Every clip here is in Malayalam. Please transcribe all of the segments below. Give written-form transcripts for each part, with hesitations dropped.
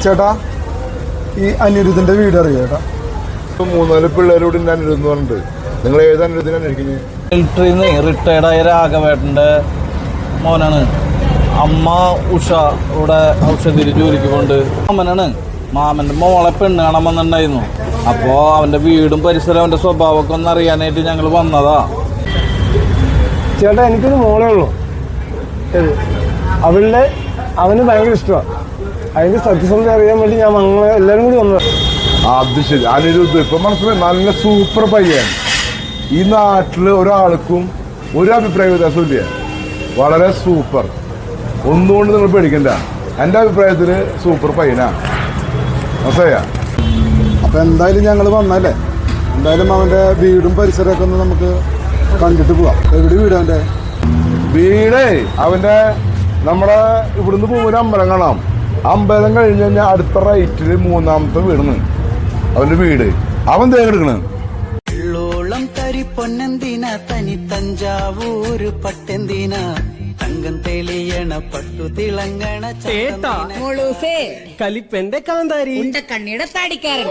ചേട്ടാ ഈ അനിരുദ്ധിന്റെ വീട് അറിയോ ചേട്ടാ? 3-4 പിള്ളേരോട് അനിരുദ്ധ് എന്ന് പറഞ്ഞിട്ട് നിങ്ങൾ ഏത് അനിരുദ്ധിനാണ് ഇരിക്കുന്നത്? മിലിറ്ററിന്ന് റിട്ടയർഡായ രാഘവേട്ടൻ്റെ മോനാണ്. അമ്മ ഉഷ ഇവിടെ ഔഷധിയിൽ ജോലിക്ക് കൊണ്ട് മാമനാണ്. മാമൻ്റെ മോളെ പെണ്ണ് കാണാൻ വന്നിട്ടുണ്ടായിരുന്നു. അപ്പോൾ അവൻ്റെ വീടും പരിസരം അവൻ്റെ സ്വഭാവമൊക്കെ ഒന്ന് അറിയാനായിട്ട് ഞങ്ങൾ വന്നതാ. ചേട്ടാ എനിക്കൊരു മോളേ ഉള്ളൂ. അവന് ഭയങ്കര ഇഷ്ടമാണ്. അതിന്റെ സത്യസന്ധത അറിയാൻ വേണ്ടി ഞാൻ എല്ലാവരും കൂടി വന്നത്. അത് ശരി. അനിരുദ്ധ് ഇപ്പൊ മനസ്സിലായി, നല്ല സൂപ്പർ പയ്യൻ. ഈ നാട്ടില് ഒരാൾക്കും ഒരു അഭിപ്രായ വ്യത്യാസമില്ല. വളരെ സൂപ്പർ. ഒന്നുകൊണ്ട് നിങ്ങൾ പേടിക്കണ്ട. എൻ്റെ അഭിപ്രായത്തില് സൂപ്പർ പയ്യനാ. മനസ്സിലായ? അപ്പൊ എന്തായാലും ഞങ്ങൾ വന്നല്ലേ, എന്തായാലും അവന്റെ വീടും പരിസരമൊക്കെ ഒന്ന് നമുക്ക് കണ്ടിട്ട് പോവാം. എവിടെ വീട് അവന്റെ? വീടേ അവന്റെ നമ്മുടെ ഇവിടുന്ന് പോകുന്ന അമ്പലം കാണാം. അമ്പലം കഴിഞ്ഞ് കഴിഞ്ഞാൽ അടുത്ത റൈറ്റില് 3ാമത്തെ വീടുന്ന് അവന്റെ വീട്. അവൻ തേങ്ങെടുക്കണ്. പൊന്നെന്തിന തനി തഞ്ചാവൂര് പട്ടെന്തിന തങ്കം തെളിയണ പട്ടു തിളങ്ങണ കലിപ്പന്റെ കാന്താരി കണ്ണിയുടെ താടിക്കാരൻ.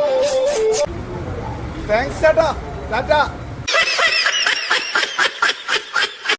താങ്ക്സ് ചേട്ടാ.